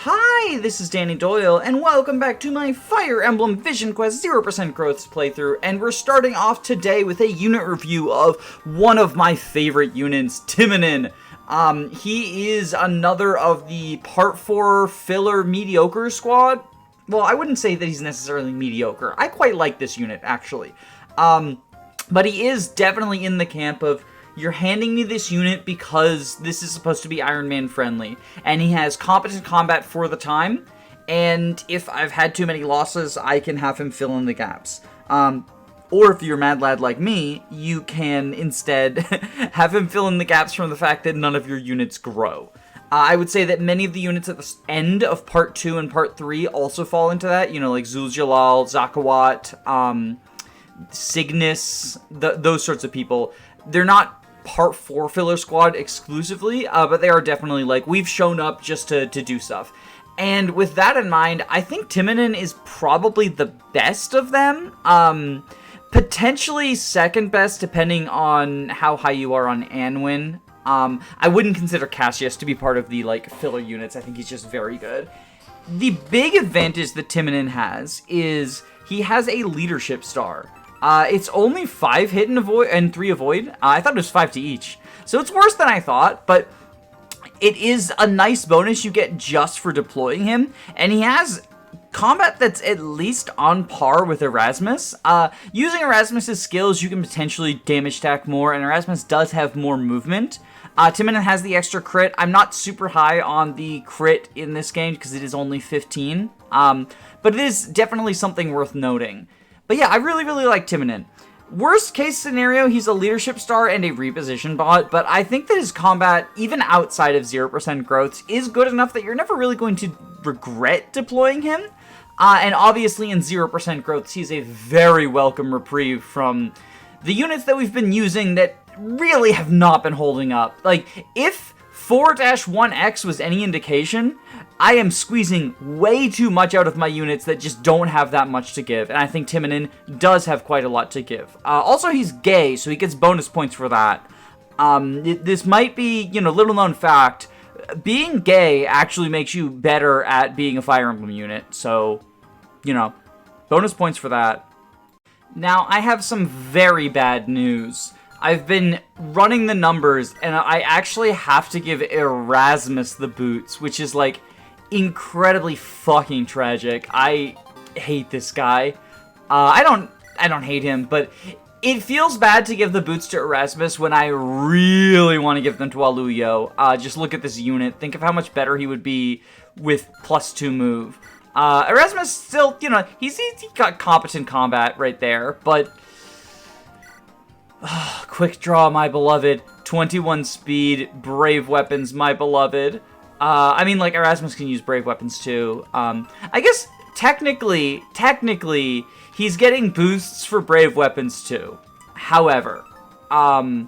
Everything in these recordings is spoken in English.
Hi, this is Danny Doyle, and welcome back to my Fire Emblem Vision Quest 0% Growth playthrough, and we're starting off today with a unit review of one of my favorite units, Timonin. He is another of the Part 4 filler mediocre squad. Well, I wouldn't say that he's necessarily mediocre. I quite like this unit, actually. But he is definitely in the camp of, you're handing me this unit because this is supposed to be Iron Man friendly, and he has competent combat for the time, and if I've had too many losses, I can have him fill in the gaps. Or if you're a mad lad like me, you can instead have him fill in the gaps from the fact that none of your units grow. I would say that many of the units at the end of Part 2 and Part 3 also fall into that, you know, like Zul'Jilal, Zakawat, Cygnus, those sorts of people. They're not Part 4 filler squad exclusively, but they are definitely, like, we've shown up just to do stuff. And with that in mind, I think Timonin is probably the best of them. Potentially second best, depending on how high you are on Anwin. I wouldn't consider Cassius to be part of the, like, filler units. I think he's just very good. The big advantage that Timonin has is he has a leadership star. It's only 5 hit and 3 avoid. I thought it was 5 to each. So it's worse than I thought, but it is a nice bonus you get just for deploying him. And he has combat that's at least on par with Erasmus. Using Erasmus's skills, you can potentially damage stack more, and Erasmus does have more movement. Timonin has the extra crit. I'm not super high on the crit in this game because it is only 15. But it is definitely something worth noting. But yeah, I really, really like Timonin. Worst case scenario, he's a leadership star and a reposition bot, but I think that his combat, even outside of 0% growths, is good enough that you're never really going to regret deploying him. And obviously in 0% growths, he's a very welcome reprieve from the units that we've been using that really have not been holding up. Like, if 4-1X was any indication, I am squeezing way too much out of my units that just don't have that much to give, and I think Timonin does have quite a lot to give. Also, he's gay, so he gets bonus points for that. This might be, you know, little known fact, being gay actually makes you better at being a Fire Emblem unit, so, you know, bonus points for that. Now, I have some very bad news. I've been running the numbers, and I actually have to give Erasmus the boots, which is, like, incredibly fucking tragic. I hate this guy. I don't hate him, but it feels bad to give the boots to Erasmus when I really want to give them to Aluyo. Just look at this unit. Think of how much better he would be with +2 move. Erasmus still, you know, he's got competent combat right there, but quick draw, my beloved. 21 speed, brave weapons, my beloved. I mean, like, Erasmus can use brave weapons too. I guess technically, he's getting boosts for brave weapons too. However, I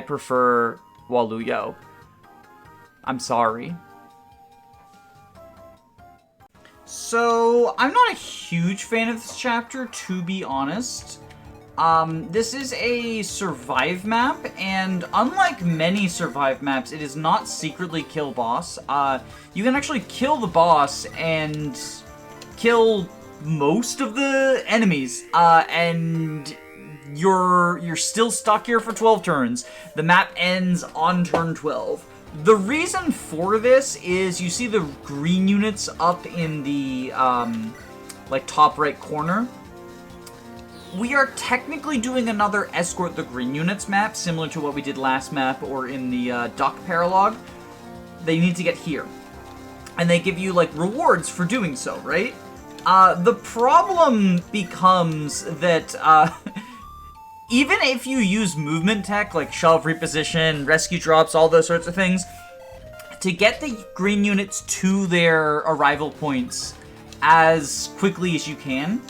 prefer Waluyo. I'm sorry. So, I'm not a huge fan of this chapter, to be honest. This is a survive map, and unlike many survive maps, it is not secretly kill boss. You can actually kill the boss and kill most of the enemies, and you're still stuck here for 12 turns. The map ends on turn 12. The reason for this is you see the green units up in the, like, top right corner. We are technically doing another Escort the Green Units map, similar to what we did last map or in the Duck Paralogue. They need to get here. And they give you, like, rewards for doing so, right? The problem becomes that, even if you use movement tech, like shelf reposition, rescue drops, all those sorts of things, to get the green units to their arrival points as quickly as you can,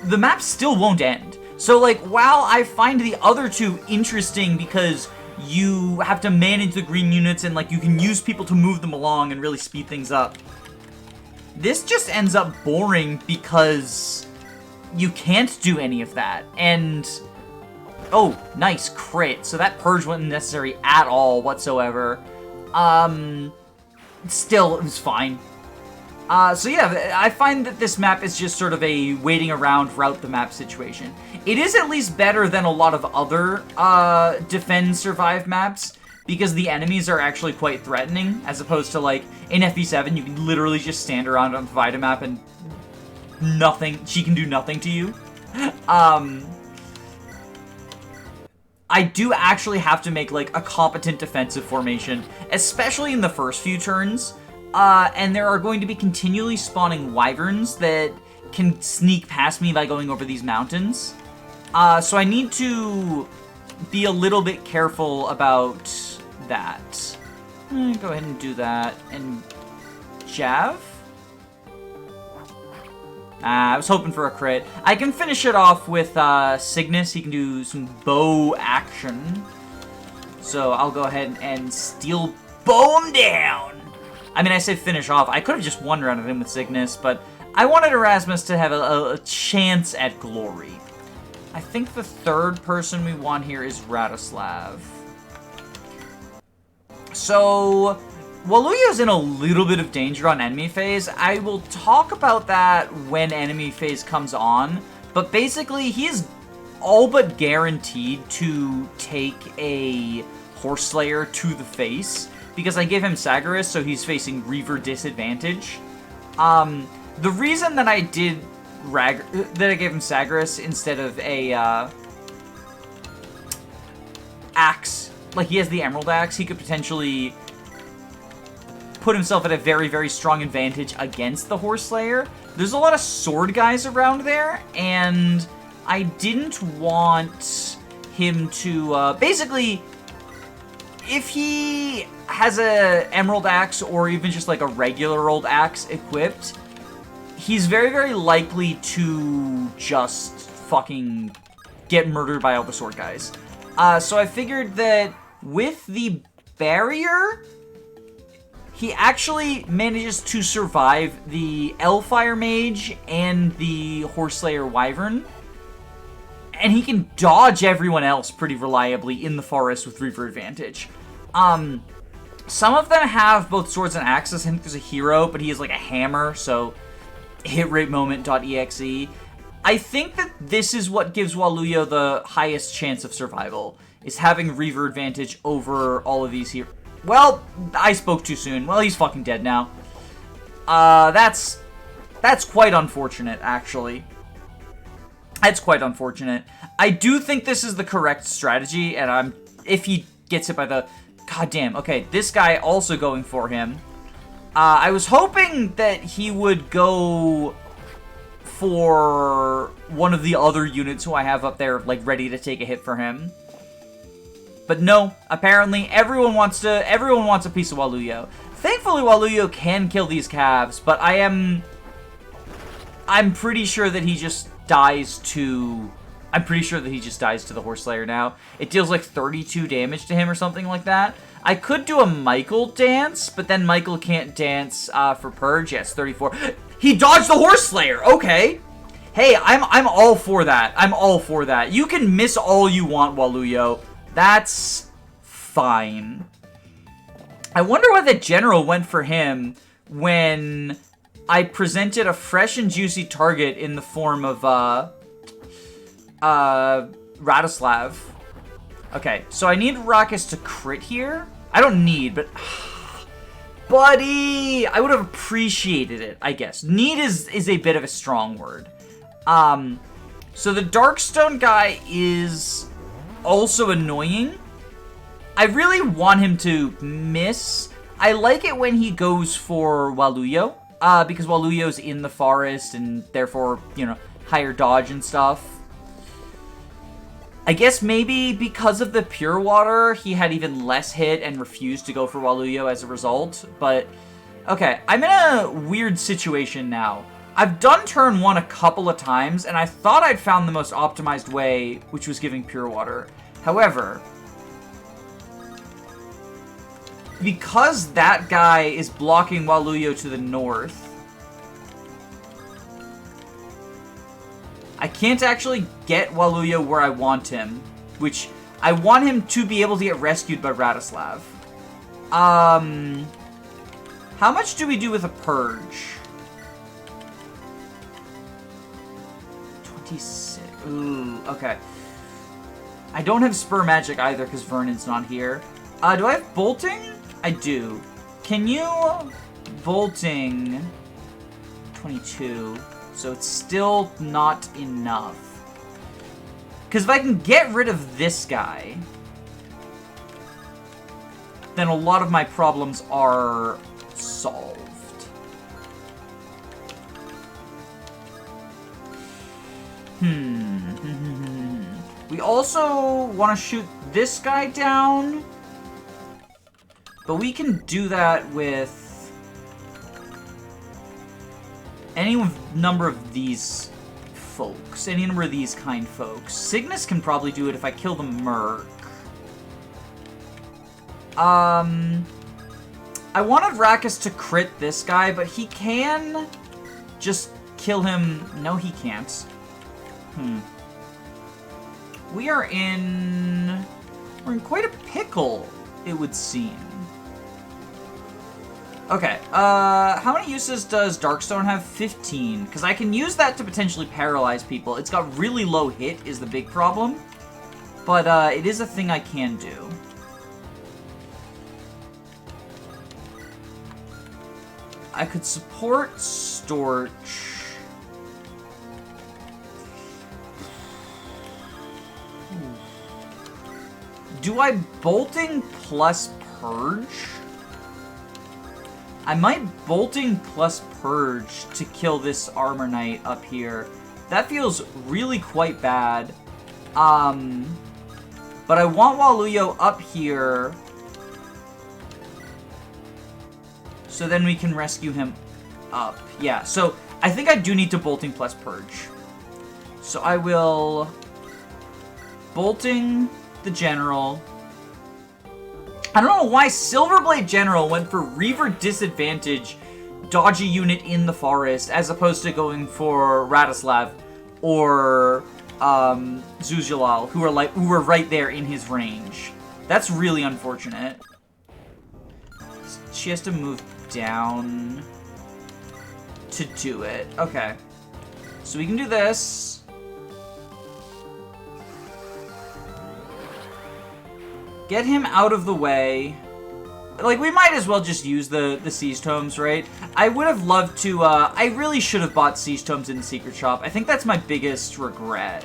the map still won't end. So, like, while I find the other two interesting because you have to manage the green units and, like, you can use people to move them along and really speed things up, this just ends up boring because you can't do any of that. And oh, nice crit. So that purge wasn't necessary at all whatsoever. Still, it was fine. So yeah, I find that this map is just sort of a waiting around, route the map situation. It is at least better than a lot of other defend survive maps, because the enemies are actually quite threatening, as opposed to, like, in FE7, you can literally just stand around on the Vida map and she can do nothing to you. I do actually have to make, like, a competent defensive formation, especially in the first few turns, and there are going to be continually spawning wyverns that can sneak past me by going over these mountains. So I need to be a little bit careful about that. Go ahead and do that. And Jav? I was hoping for a crit. I can finish it off with Cygnus. He can do some bow action. So I'll go ahead and steel bow him down. I mean, I say finish off. I could have just one-rounded him with Cygnus, but I wanted Erasmus to have a chance at glory. I think the third person we want here is Radoslav. So Waluyo's in a little bit of danger on enemy phase. I will talk about that when enemy phase comes on, but basically he is all but guaranteed to take a Horse Slayer to the face, because I gave him Sagaris, so he's facing Reaver disadvantage. The reason that I did that I gave him Sagaris instead of a axe, like he has the Emerald Axe, he could potentially put himself at a very, very strong advantage against the Horse Slayer. There's a lot of sword guys around there, and I didn't want him to, basically, if he has a Emerald Axe or even just like a regular old axe equipped, he's very, very likely to just fucking get murdered by all the sword guys. So I figured that with the barrier, he actually manages to survive the Elfire Mage and the Horseslayer Wyvern, and he can dodge everyone else pretty reliably in the forest with Reaver advantage. Some of them have both swords and axes. I think there's a hero, but he has like a hammer, so hitratemoment.exe. I think that this is what gives Waluyo the highest chance of survival, is having Reaver advantage over all of these heroes. Well, I spoke too soon. Well, he's fucking dead now. That's quite unfortunate, actually. That's quite unfortunate. I do think this is the correct strategy, and if he gets hit by the... God damn, okay, this guy also going for him. I was hoping that he would go for one of the other units who I have up there, like, ready to take a hit for him. But no, apparently everyone wants a piece of Waluyo. Thankfully, Waluyo can kill these calves, but I'm pretty sure that he just dies to... I'm pretty sure that he just dies to the Horse Slayer now. It deals like 32 damage to him or something like that. I could do a Michael dance, but then Michael can't dance for Purge. Yes, 34. He dodged the Horse Slayer. Okay. Hey, I'm all for that. I'm all for that. You can miss all you want, Waluyo. That's fine. I wonder why the general went for him when I presented a fresh and juicy target in the form of Radoslav. Okay, so I need Ruckus to crit here. I don't need, but... Buddy! I would have appreciated it, I guess. Need is a bit of a strong word. So the Darkstone guy is also annoying. I really want him to miss. I like it when he goes for Waluyo, because Waluyo's in the forest and therefore, you know, higher dodge and stuff. I guess maybe because of the Pure Water, he had even less hit and refused to go for Waluyo as a result. But, okay, I'm in a weird situation now. I've done turn 1 a couple of times, and I thought I'd found the most optimized way, which was giving Pure Water. However, because that guy is blocking Waluyo to the north, I can't actually get Waluyo where I want him, which I want him to be able to get rescued by Radoslav. How much do we do with a purge? 26. Ooh, okay. I don't have spur magic either because Vernon's not here. Do I have bolting? I do. Can you bolting 22? So it's still not enough. Because if I can get rid of this guy, then a lot of my problems are solved. We also want to shoot this guy down, but we can do that with any number of these folks, any number of these kind folks. Cygnus can probably do it if I kill the Merc. I wanted Rakkus to crit this guy, but he can just kill him. No, he can't. We're in quite a pickle, it would seem. Okay, how many uses does Darkstone have? 15, because I can use that to potentially paralyze people. It's got really low hit is the big problem, but it is a thing I can do. I could support Storch. Do I bolting plus purge? I might bolting plus purge to kill this armor knight up here. That feels really quite bad. But I want Waluyo up here, so then we can rescue him up. Yeah, so I think I do need to bolting plus purge. So I will bolting the general. I don't know why Silverblade General went for Reaver disadvantage dodgy unit in the forest as opposed to going for Radislav or Zuzulal, who were right there in his range. That's really unfortunate. She has to move down to do it. Okay. So we can do this. Get him out of the way. Like, we might as well just use the Siege Tomes, right? I would have loved to, I really should have bought Siege Tomes in the Secret Shop. I think that's my biggest regret.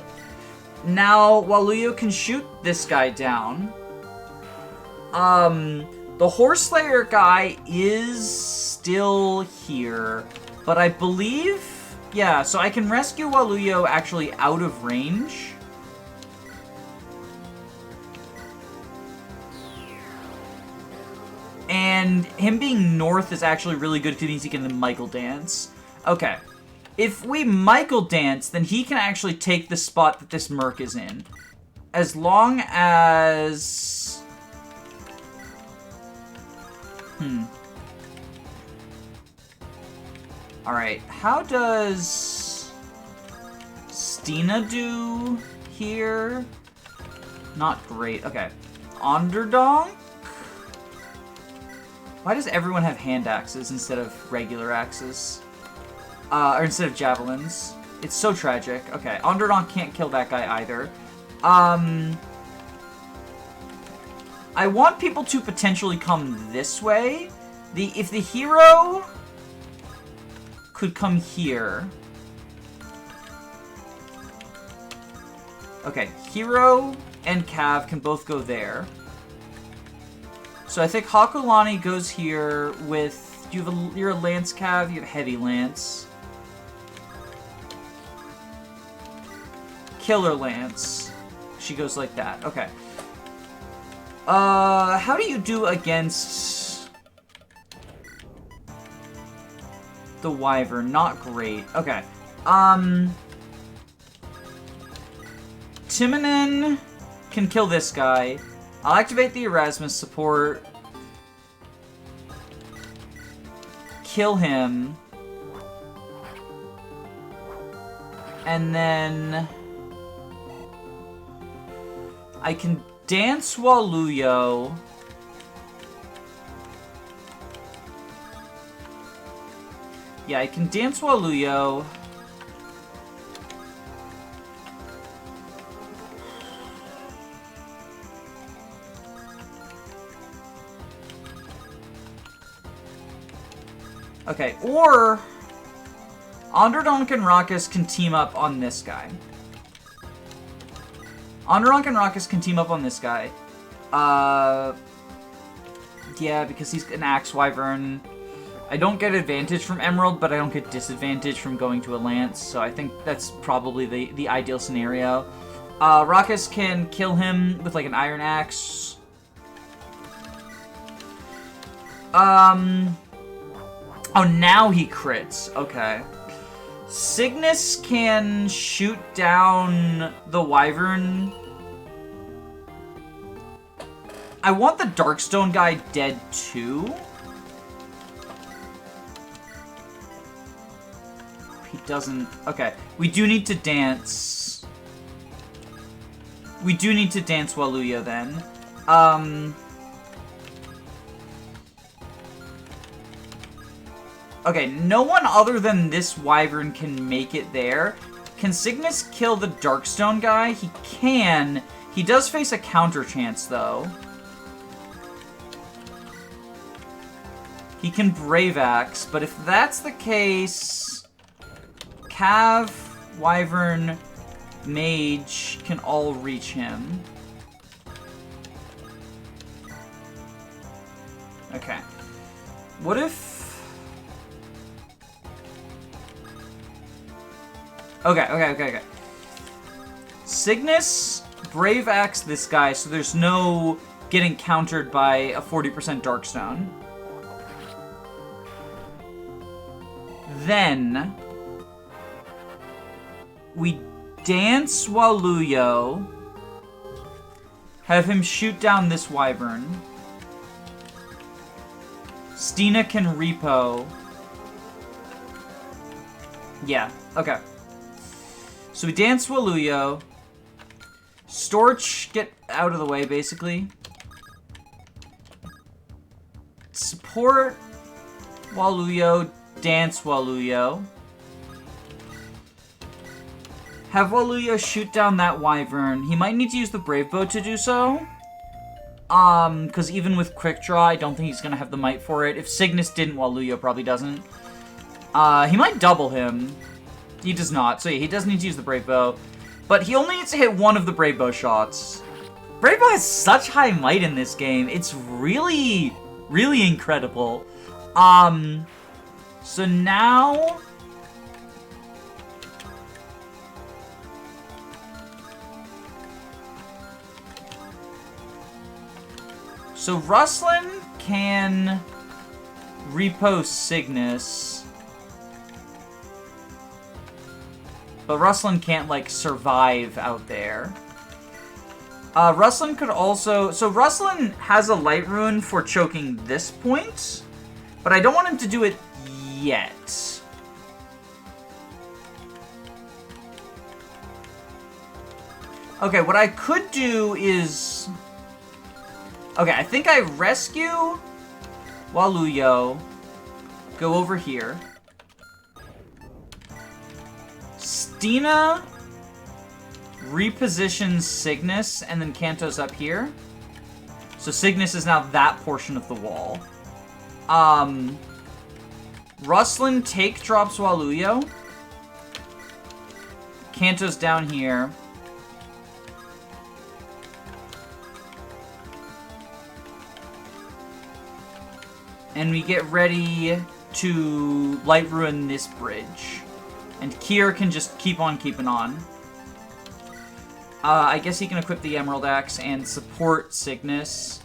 Now, Waluyo can shoot this guy down. The Horse Slayer guy is still here, but I believe, yeah, so I can rescue Waluyo actually out of range. And him being north is actually really good because it means he can Michael Dance. Okay. If we Michael Dance, then he can actually take the spot that this Merc is in. As long as... Alright, how does Stina do here? Not great. Okay. Onderdonk? Why does everyone have hand axes instead of regular axes? Or instead of javelins? It's so tragic. Okay, Onderdonk can't kill that guy either. I want people to potentially come this way. If the hero could come here. Okay, hero and Cav can both go there. So I think Hakulani goes here with... You're a Lance Cav, you have Heavy Lance. Killer Lance. She goes like that. Okay. How do you do against the Wyvern? Not great. Okay. Timonin can kill this guy. I'll activate the Erasmus support. Kill him. And then... I can dance Waluyo. Yeah, I can dance Waluyo. Okay, or Onderdonk and Raucous can team up on this guy. Onderdonk and Raucous can team up on this guy. Yeah, because he's an Axe Wyvern. I don't get advantage from Emerald, but I don't get disadvantage from going to a Lance, so I think that's probably the ideal scenario. Raucous can kill him with, like, an Iron Axe. Oh, now he crits. Okay. Cygnus can shoot down the Wyvern. I want the Darkstone guy dead too. He doesn't... Okay. We do need to dance. We do need to dance Waluyo then. Okay, no one other than this Wyvern can make it there. Can Cygnus kill the Darkstone guy? He can. He does face a counter chance, though. He can Brave Axe, but if that's the case... Cav, Wyvern, Mage can all reach him. Okay. What if... Okay. Cygnus, Brave Axe this guy, so there's no getting countered by a 40% Darkstone. Then, we dance Waluyo, have him shoot down this Wyvern. Stina can repo. Yeah, okay. So we dance Waluyo. Storch, get out of the way, basically. Support Waluyo, dance Waluyo. Have Waluyo shoot down that Wyvern. He might need to use the Brave Bow to do so. Because even with Quick Draw, I don't think he's going to have the might for it. If Cygnus didn't, Waluyo probably doesn't. He might double him. He does not. So yeah, he does need to use the Brave Bow. But he only needs to hit one of the Brave Bow shots. Brave Bow has such high might in this game. It's really, really incredible. So now... So Rustlin can repo Cygnus. But Rustlin can't, like, survive out there. Rustlin could also... So Rustlin has a Light Rune for choking this point. But I don't want him to do it yet. Okay, what I could do is... Okay, I think I rescue Waluyo. Go over here. Stina repositions Cygnus, and then Kanto's up here. So Cygnus is now that portion of the wall. Rustlin take drops Waluyo. Kanto's down here. And we get ready to Light Ruin this bridge. And Kier can just keep on keeping on. I guess he can equip the Emerald Axe and support Cygnus.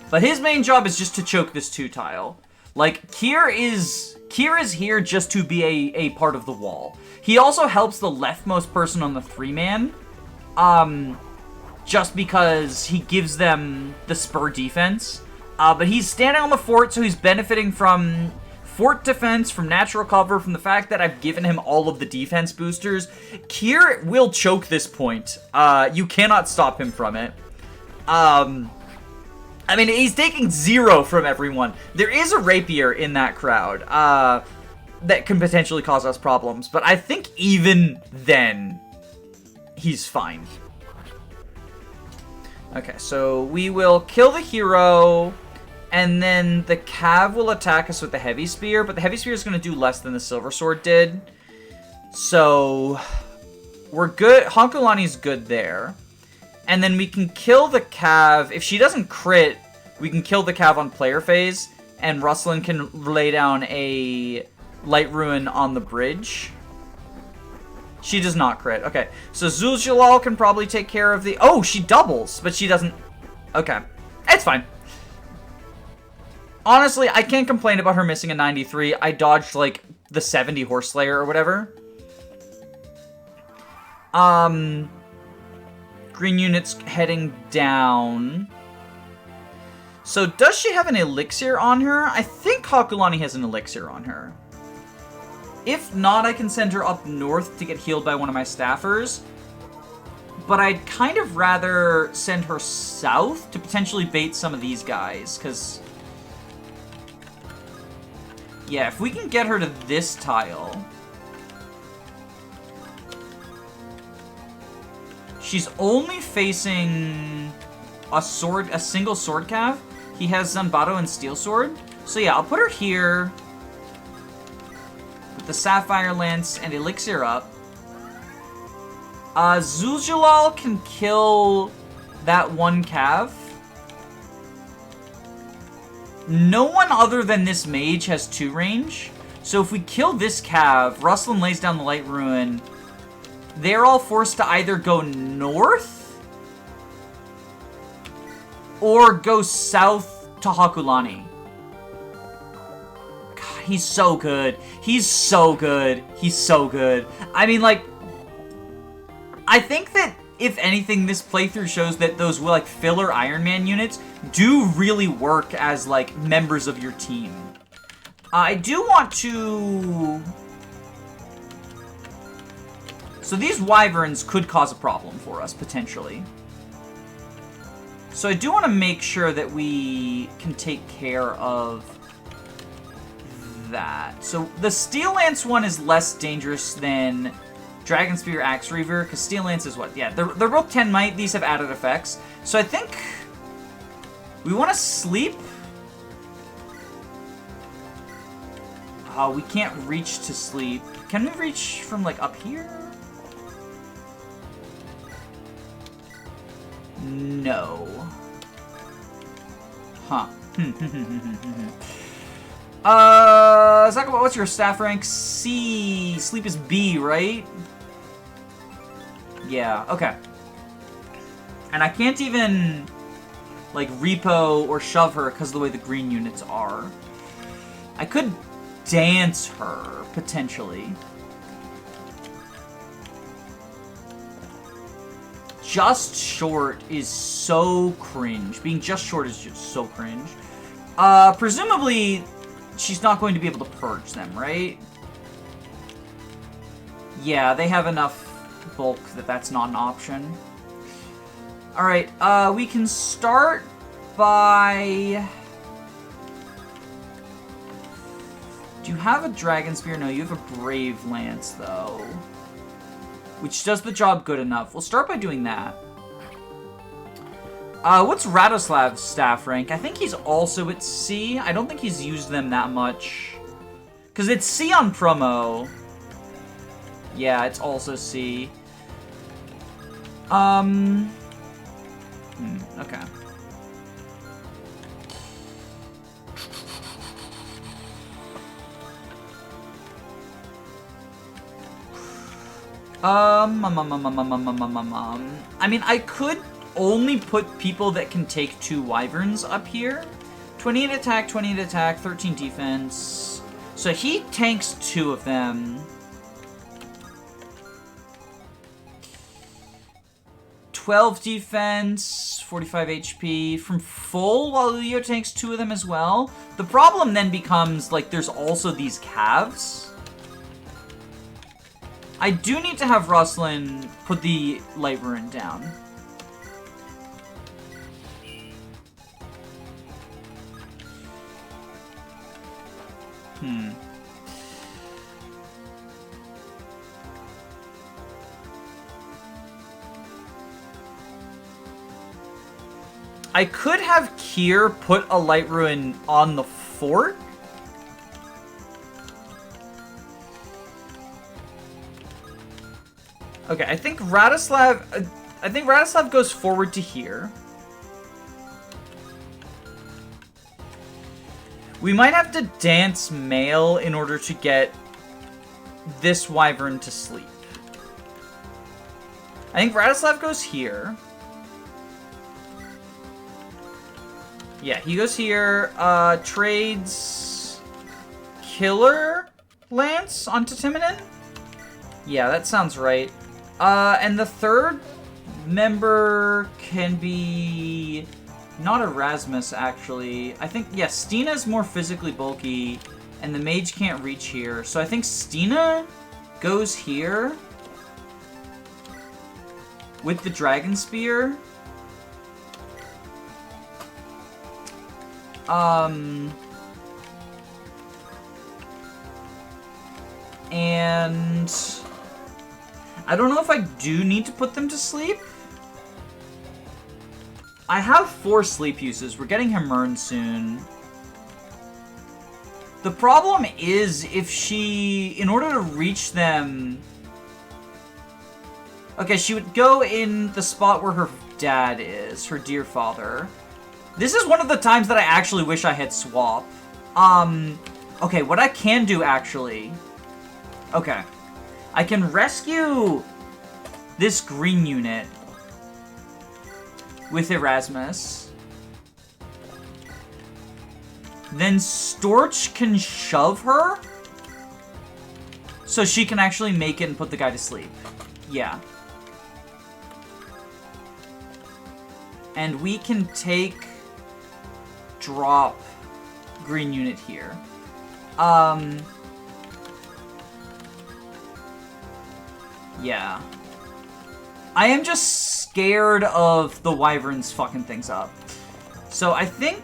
But his main job is just to choke this 2-tile. Like, Kier is here just to be a part of the wall. He also helps the leftmost person on the 3-man. Just because he gives them the spur defense. But he's standing on the fort, so he's benefiting from fort defense, from natural cover, from the fact that I've given him all of the defense boosters. Kier will choke this point. You cannot stop him from it. I mean, he's taking 0 from everyone. There is a rapier in that crowd that can potentially cause us problems, but I think even then, he's fine. Okay, so we will kill the hero, and then the Cav will attack us with the heavy spear, but the heavy spear is going to do less than the silver sword did. So we're good. Honkulani's good there. And then we can kill the Cav. If she doesn't crit, we can kill the Cav on player phase, and Ruslan can lay down a light ruin on the bridge. She does not crit. Okay, so Zul'Jilal can probably take care of the... Oh, she doubles, but she doesn't... Okay, it's fine. Honestly, I can't complain about her missing a 93. I dodged, like, the 70 Horse Slayer or whatever. Green unit's heading down. So, does she have an elixir on her? I think Hakulani has an elixir on her. If not, I can send her up north to get healed by one of my staffers. But I'd kind of rather send her south to potentially bait some of these guys, because... Yeah, if we can get her to this tile... She's only facing a single sword cav. He has Zanbato and Steel Sword. So yeah, I'll put her here with the Sapphire Lance and Elixir up. Zul'Jilal can kill that one cav. No one other than this mage has 2 range. So if we kill this cav, Ruslan lays down the Light Ruin. They're all forced to either go north or go south to Hakulani. God, he's so good. He's so good. He's so good. I mean, like, I think that, if anything, this playthrough shows that those, like, filler Iron Man units do really work as, like, members of your team. I do want to... So these wyverns could cause a problem for us, potentially. So I do want to make sure that we can take care of that. So the Steel Lance one is less dangerous than Dragon Spear Axe Reaver, because Steel Lance is what? Yeah, they're both 10 might. These have added effects. So I think we want to sleep. Oh, we can't reach to sleep. Can we reach from, like, up here? No. Huh. Zakaba, what's your staff rank? C. Sleep is B, right? Yeah, okay. And I can't even, like, repo or shove her because of the way the green units are. I could dance her, potentially. Just short is so cringe. Being just short is just so cringe. Presumably, she's not going to be able to purge them, right? Yeah, they have enough bulk that that's not an option. Alright, we can start by... Do you have a Dragon Spear? No, you have a Brave Lance, though. Which does the job good enough. We'll start by doing that. What's Radoslav's staff rank? I think he's also at C. I don't think he's used them that much. Because it's C on promo. Yeah, it's also C. Okay. I mean, I could only put people that can take 2 wyverns up here. 28 attack, 28 attack, 13 defense. So he tanks 2 of them. 12 defense, 45 HP from full, while Leo tanks 2 of them as well. The problem then becomes, like, there's also these calves. I do need to have Ruslan put the Light Ruin down. I could have Kier put a Light Ruin on the fort. Okay, I think Radislav goes forward to here. We might have to dance male in order to get this wyvern to sleep. I think Radislav goes here. Yeah, he goes here, trades Killer Lance onto Timonin? Yeah, that sounds right. And the third member can be not Erasmus, actually. I think, yeah, Stina's more physically bulky, and the mage can't reach here. So I think Stina goes here with the Dragon Spear. And I don't know if I do need to put them to sleep. I have 4 sleep uses. We're getting Hemern soon. The problem is if she, in order to reach them... Okay, she would go in the spot where her dad is, her dear father. This is one of the times that I actually wish I had swap. Okay, what I can do, actually... Okay. I can rescue this green unit with Erasmus. Then Storch can shove her so she can actually make it and put the guy to sleep. Yeah. And we can take drop green unit here. Yeah. I am just scared of the wyverns fucking things up. So I think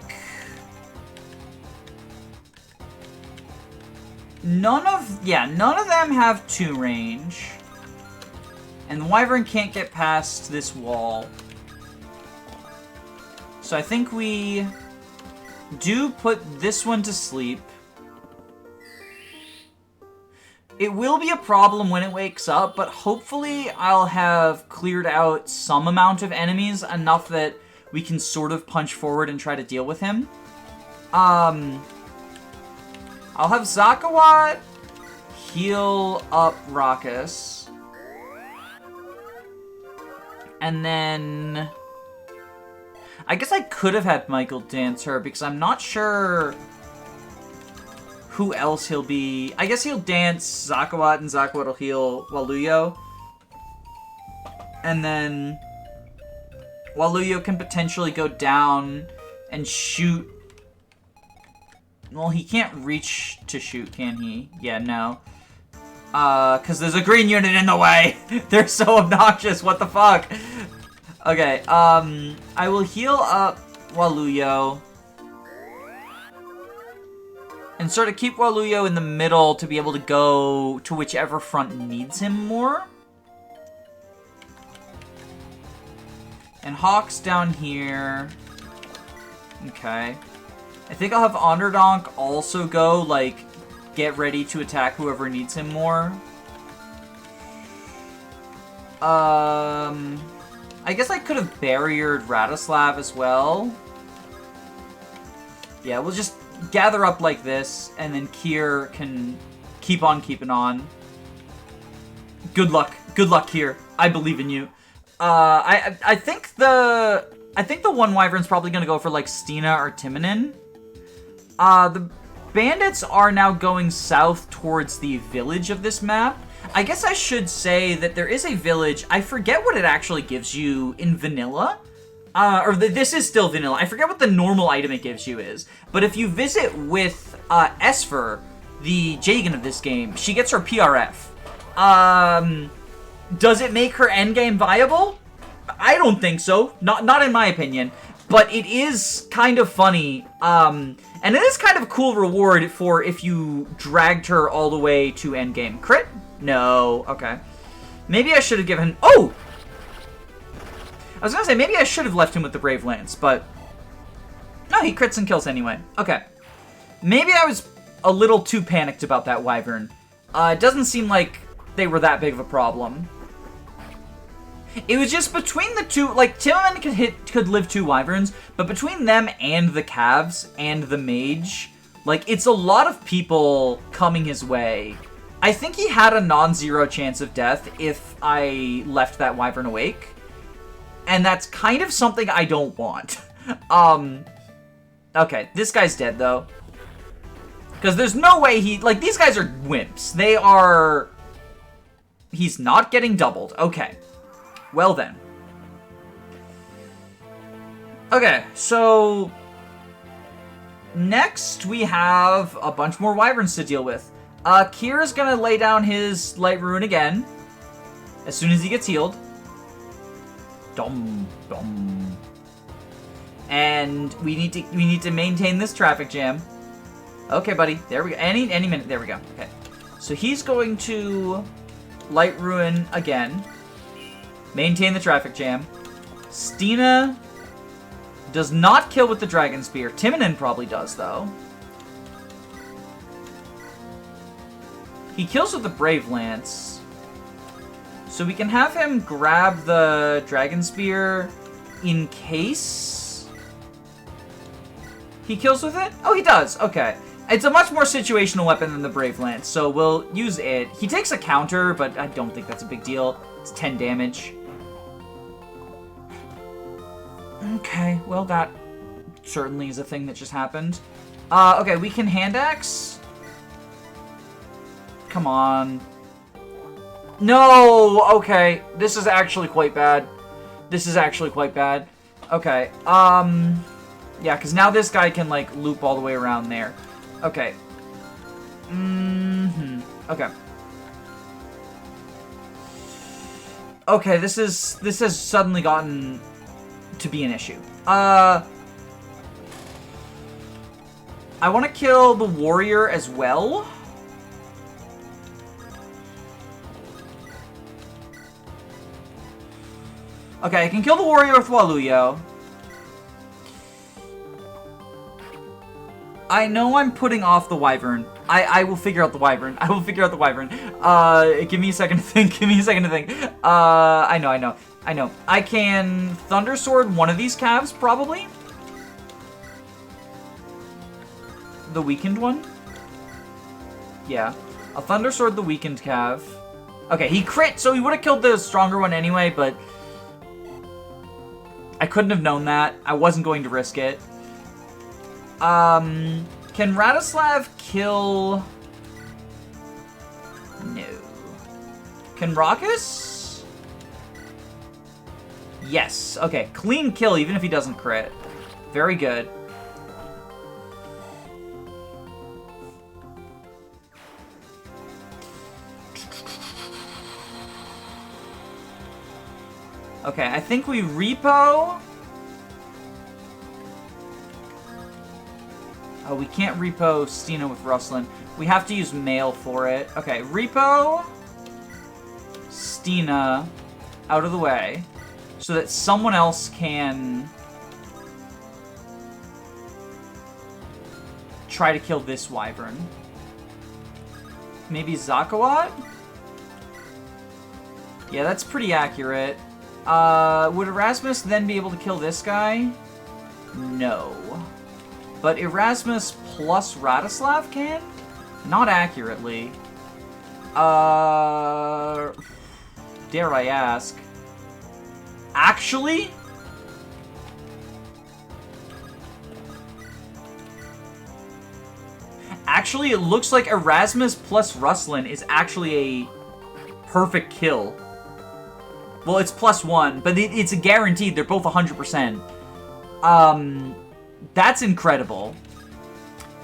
none of them have 2 range. And the wyvern can't get past this wall. So I think we do put this one to sleep. It will be a problem when it wakes up, but hopefully I'll have cleared out some amount of enemies, enough that we can sort of punch forward and try to deal with him. I'll have Zakawat heal up Rakus. And then... I guess I could have had Michael dance her, because I'm not sure who else he'll be. I guess he'll dance Zakawat, and Zakawat will heal Waluyo. And then Waluyo can potentially go down and shoot. Well, he can't reach to shoot, can he? Yeah, no. Because there's a green unit in the way. They're so obnoxious, what the fuck? Okay, I will heal up Waluyo. And sort of keep Waluyo in the middle to be able to go to whichever front needs him more. And Hawk's down here. Okay. I think I'll have Onderdonk also go, like, get ready to attack whoever needs him more. I guess I could have barriered Radislav as well. Yeah, we'll just gather up like this, and then Kier can keep on keeping on. Good luck, Kier. I believe in you. I think the one wyvern's probably gonna go for like Stina or Timonin. The bandits are now going south towards the village of this map. I guess I should say that there is a village. I forget what it actually gives you in vanilla. This is still vanilla. I forget what the normal item it gives you is. But if you visit with Esfer, the Jagan of this game, she gets her PRF. Does it make her endgame viable? I don't think so. Not in my opinion. but it is kind of funny, and it is kind of a cool reward for if you dragged her all the way to endgame. Crit? No. Okay. Maybe I should have given... Oh! I was gonna say, maybe I should have left him with the Brave Lance, but... No, he crits and kills anyway. Okay. Maybe I was a little too panicked about that Wyvern. It doesn't seem like they were that big of a problem. It was just between the two, like, Timmerman could live 2 Wyverns, but between them and the Calves and the Mage, like, it's a lot of people coming his way. I think he had a non-zero chance of death if I left that Wyvern awake. And that's kind of something I don't want. Okay, this guy's dead, though. Because there's no way he... Like, these guys are wimps. They are... He's not getting doubled. Okay. Well, then. Okay, so... Next, we have a bunch more Wyverns to deal with. Kira's gonna lay down his Light Rune again. As soon as he gets healed. Dum, dum. And we need to maintain this traffic jam. Okay, buddy. There we go. Any minute. There we go. Okay. So he's going to Light Ruin again. Maintain the traffic jam. Stina does not kill with the Dragon Spear. Timonen probably does, though. He kills with the Brave Lance. So we can have him grab the Dragon Spear in case he kills with it? Oh, he does. Okay. It's a much more situational weapon than the Brave Lance, so we'll use it. He takes a counter, but I don't think that's a big deal. It's 10 damage. Okay, well, that certainly is a thing that just happened. Okay, we can Hand Axe. Come on. No! Okay, this is actually quite bad. This is actually quite bad. Okay, yeah, because now this guy can, like, loop all the way around there. Okay. Okay. Okay, this has suddenly gotten to be an issue. I want to kill the warrior as well. Okay, I can kill the warrior with Waluyo. I know I'm putting off the Wyvern. I will figure out the Wyvern. I will figure out the Wyvern. Give me a second to think. Give me a second to think. I know. I can Thunder Sword one of these calves, probably. The weakened one? Yeah. I'll Thunder Sword the weakened calf. Okay, he crit, so he would have killed the stronger one anyway, but I couldn't have known that. I wasn't going to risk it. Can Radislav kill... No. Can Raucus? Yes. Okay, clean kill even if he doesn't crit. Very good. Okay, I think we repo... Oh, we can't repo Stina with Rustlin. We have to use mail for it. Okay, repo Stina out of the way so that someone else can try to kill this Wyvern. Maybe Zakawat? Yeah, that's pretty accurate. Would Erasmus then be able to kill this guy? No. But Erasmus plus Radislav can? Not accurately. Dare I ask? Actually? Actually, it looks like Erasmus plus Rustlin is actually a perfect kill. Well, it's +1, but it's a guaranteed. They're both 100%. That's incredible.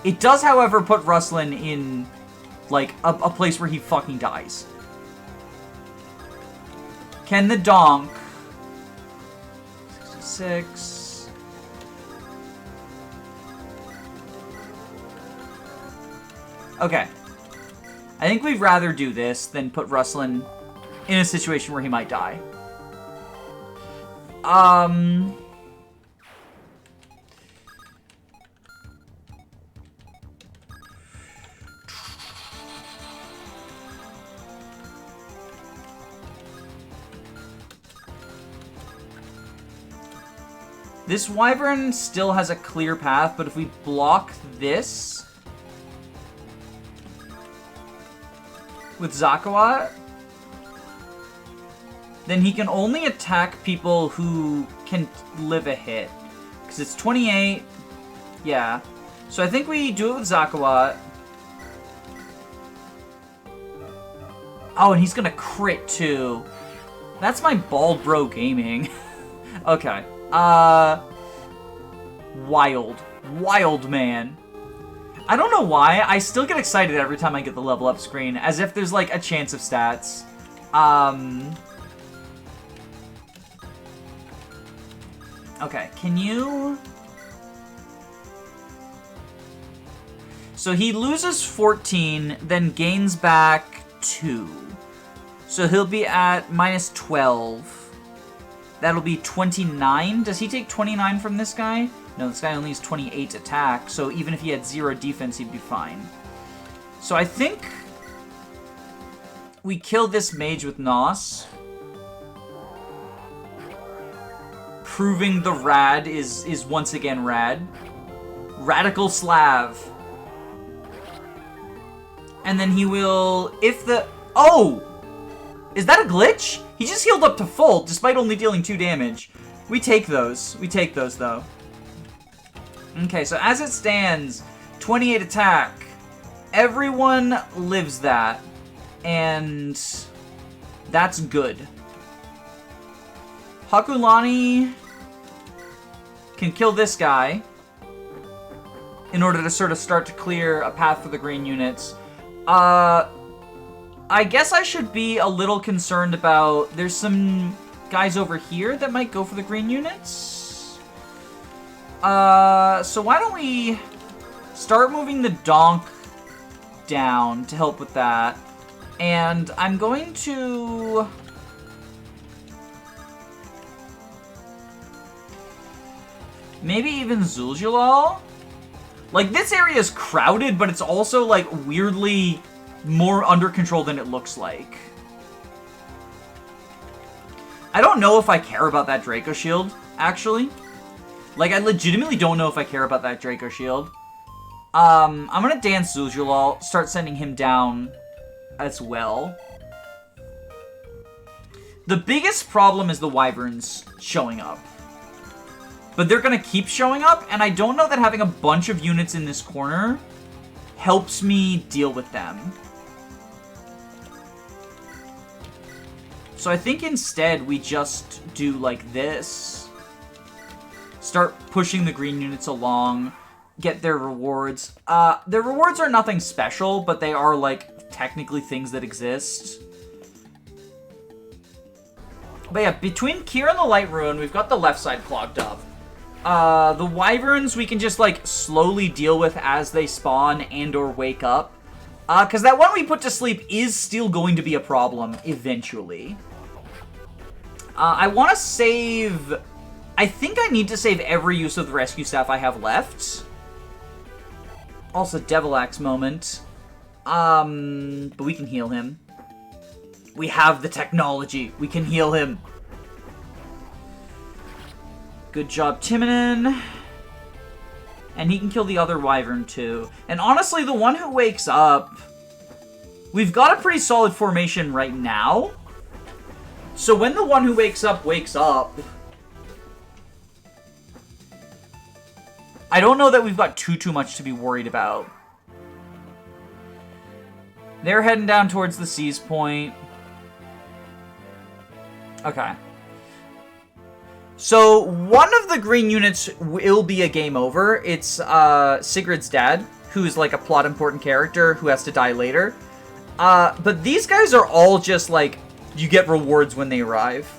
It does, however, put Rustlin in, like, a place where he fucking dies. Can the donk... 66... Okay. I think we'd rather do this than put Rustlin in a situation where he might die. This Wyvern still has a clear path, but if we block this with Zakawat, then he can only attack people who can live a hit. Because it's 28. Yeah. So I think we do it with Zakawat. Oh, and he's gonna crit too. That's my bald bro gaming. Okay. Wild man. I don't know why, I still get excited every time I get the level up screen, as if there's like a chance of stats. Okay, can you... So he loses 14, then gains back 2. So he'll be at minus 12. That'll be 29. Does he take 29 from this guy? No, this guy only has 28 attack, so even if he had 0 defense, he'd be fine. So I think we kill this mage with Nos. Proving the rad is once again rad. Radical Slav. And then he will, if the... Oh! Is that a glitch? He just healed up to full, despite only dealing 2 damage. We take those. We take those, though. Okay, so as it stands, 28 attack. Everyone lives that. And that's good. Hakulani can kill this guy in order to sort of start to clear a path for the green units. I guess I should be a little concerned about... There's some guys over here that might go for the green units. So why don't we start moving the donk down to help with that. And I'm going to... Maybe even Zul'julal? Like, this area is crowded, but it's also, like, weirdly more under control than it looks like. I don't know if I care about that Draco Shield, actually. Like, I legitimately don't know if I care about that Draco Shield. I'm gonna dance Zul'julal, start sending him down as well. The biggest problem is the Wyverns showing up. But they're gonna keep showing up, and I don't know that having a bunch of units in this corner helps me deal with them. So I think instead we just do like this. Start pushing the green units along, get their rewards. Their rewards are nothing special, but they are like technically things that exist. But yeah, between Kier and the Light Ruin, we've got the left side clogged up. The Wyverns we can just like slowly deal with as they spawn and or wake up. Because that one we put to sleep is still going to be a problem eventually. I want to save... I think I need to save every use of the rescue staff I have left. Also, Devil Axe moment. But we can heal him. We have the technology. We can heal him. Good job, Timonin. And he can kill the other Wyvern, too. And honestly, the one who wakes up... We've got a pretty solid formation right now. So when the one who wakes up, I don't know that we've got too much to be worried about. They're heading down towards the Seize Point. Okay. So one of the green units will be a game over. It's Sigurd's dad, who's like a plot important character who has to die later. But these guys are all just like, you get rewards when they arrive.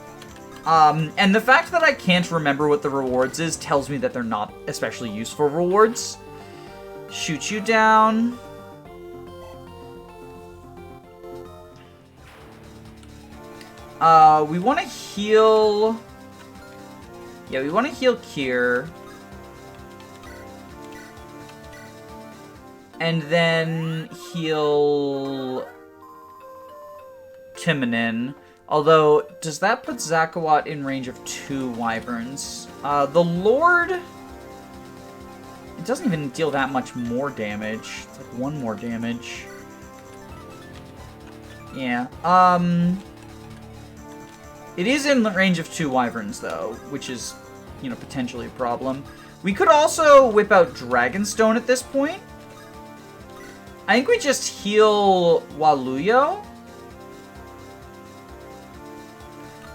And the fact that I can't remember what the rewards is tells me that they're not especially useful rewards. Shoot you down. We want to heal... Yeah, we want to heal Kier. And then heal... Timonin. Although, does that put Zakawat in range of 2 Wyverns? The Lord... It doesn't even deal that much more damage. It's like 1 more damage. Yeah. It is in the range of 2 Wyverns, though, which is, you know, potentially a problem. We could also whip out Dragonstone at this point. I think we just heal Waluyo.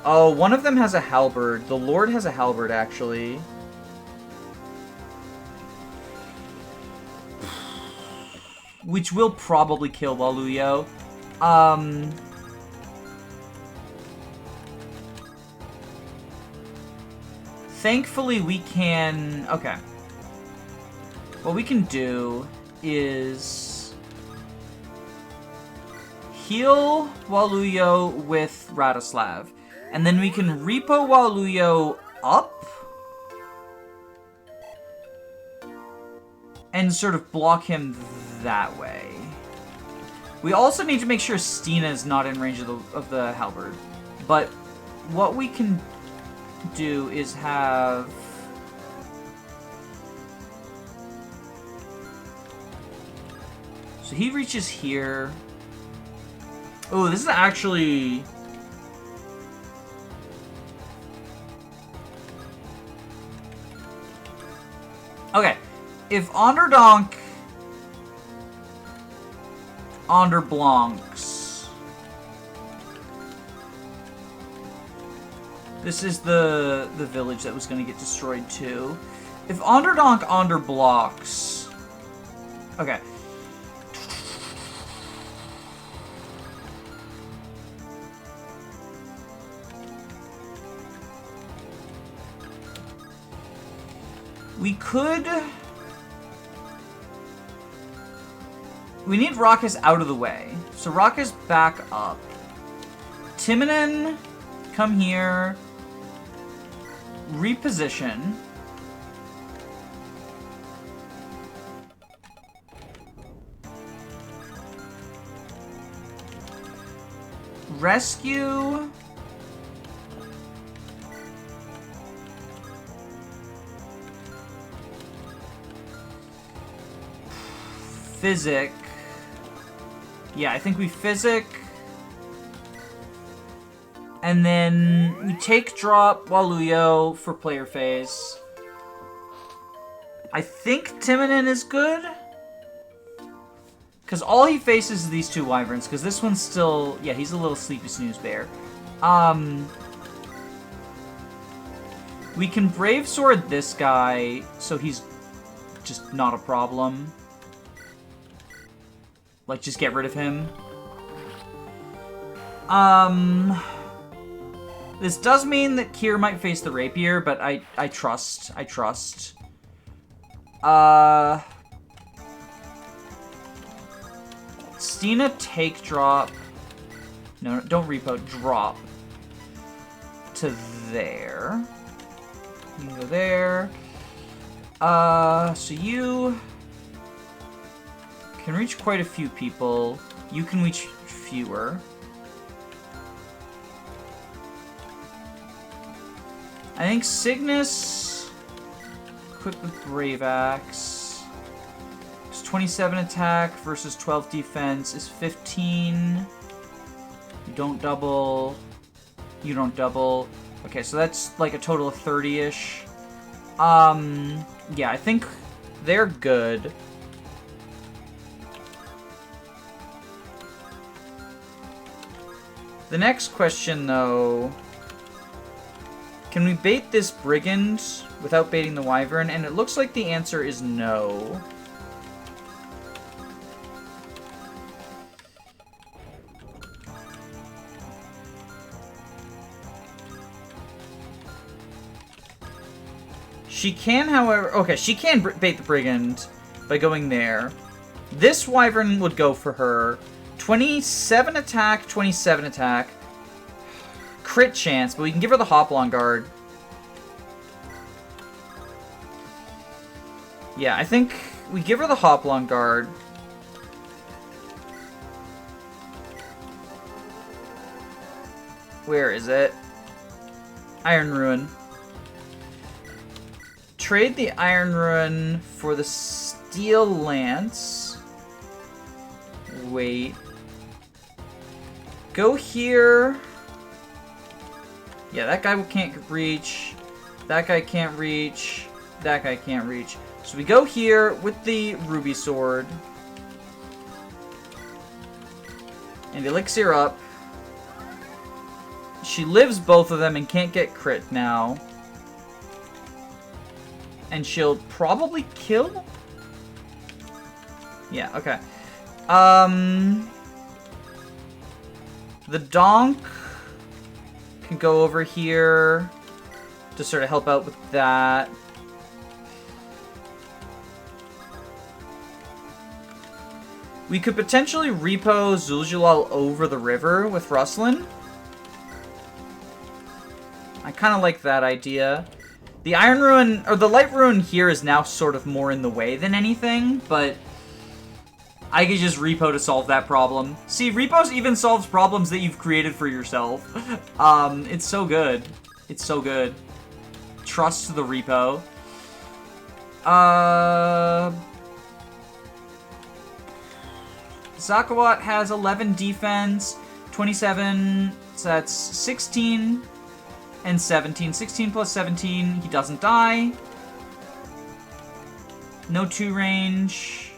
Oh, one of them has a halberd. The Lord has a halberd, actually. Which will probably kill Waluyo. Thankfully, we can... Okay. What we can do is... heal Waluyo with Radoslav. And then we can repo Waluyo up. And sort of block him that way. We also need to make sure Stina is not in range of the halberd. But what we can do is have... So he reaches here. Oh, this is actually... Okay. If Onderdonk... Onderblancs... This is the village that was going to get destroyed too. If Onderdonk Onderblocks... Okay. We could... We need Rockus out of the way. So Rockus back up. Timonin, come here. Reposition. Rescue. Physic. Yeah, I think we Physic. And then we take drop Waluyo for player phase. I think Timonin is good. Because all he faces is these 2 Wyverns. Because this one's still... Yeah, he's a little sleepy snooze bear. We can Brave Sword this guy, so he's just not a problem. Like, just get rid of him. This does mean that Kier might face the Rapier, but I trust. Stina, take drop. No, don't repo, drop. To there. You can go there. So you... can reach quite a few people. You can reach fewer. I think Cygnus, equipped with Brave Axe, is 27 attack versus 12 defense, is 15. You don't double. You don't double. Okay, so that's like a total of 30-ish. Yeah, I think they're good. The next question, though... Can we bait this Brigand without baiting the Wyvern? And it looks like the answer is no. She can, however... Okay, she can bait the Brigand by going there. This Wyvern would go for her. 27 attack, 27 attack. crit chance, but we can give her the Hoplon Guard. Yeah, I think we give her the Hoplon Guard. Where is it? Iron Ruin. Trade the Iron Ruin for the Steel Lance. Wait. Go here. Yeah, that guy can't reach. That guy can't reach. That guy can't reach. So we go here with the Ruby Sword. And Elixir up. She lives both of them and can't get crit now. And she'll probably kill? Yeah, okay. The Donk can go over here to sort of help out with that. We could potentially repo Zul'julal over the river with Rustlin. I kind of like that idea. The Iron Ruin, or the Light Ruin here is now sort of more in the way than anything, but I could just repo to solve that problem. See, repos even solves problems that you've created for yourself. It's so good. It's so good. Trust the repo. Zakawat has 11 defense, 27, so that's 16 and 17. 16 plus 17, he doesn't die. No 2 range.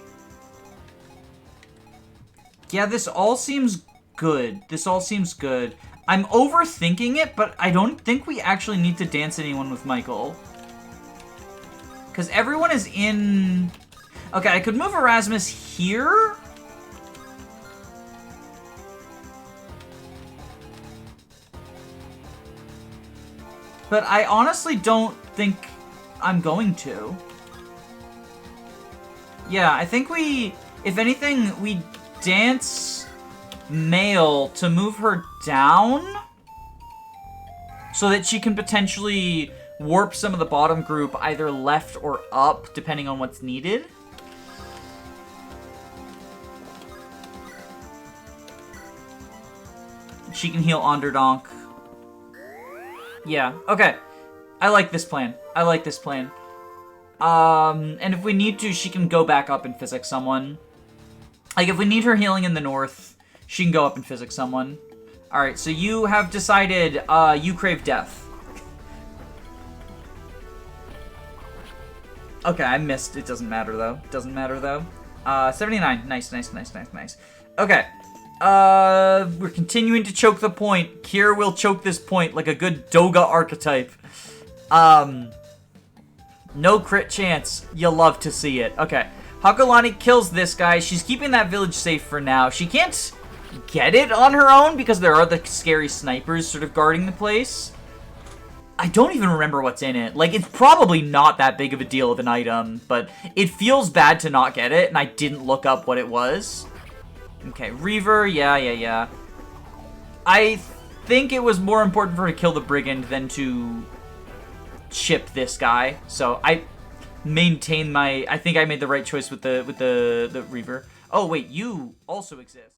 Yeah, this all seems good. This all seems good. I'm overthinking it, but I don't think we actually need to dance anyone with Michael. Because everyone is in... Okay, I could move Erasmus here. But I honestly don't think I'm going to. Yeah, I think we... If anything, we dance Male to move her down so that she can potentially warp some of the bottom group either left or up, depending on what's needed. She can heal Onderdonk. Yeah, okay. I like this plan. I like this plan. And if we need to, she can go back up and physics someone. Like, if we need her healing in the north, she can go up and physics someone. Alright, so you have decided, you crave death. Okay, I missed. It doesn't matter, though. It doesn't matter, though. 79. Nice, nice, nice, nice, nice. Okay. We're continuing to choke the point. Kier will choke this point like a good Doga archetype. No crit chance. You'll love to see it. Okay. Hakulani kills this guy. She's keeping that village safe for now. She can't get it on her own because there are the scary snipers sort of guarding the place. I don't even remember what's in it. Like, it's probably not that big of a deal of an item, but it feels bad to not get it, and I didn't look up what it was. Okay, Reaver, yeah. I think it was more important for her to kill the Brigand than to chip this guy, so I maintain my... I think I made the right choice with the Reaver. Oh, wait, you also exist.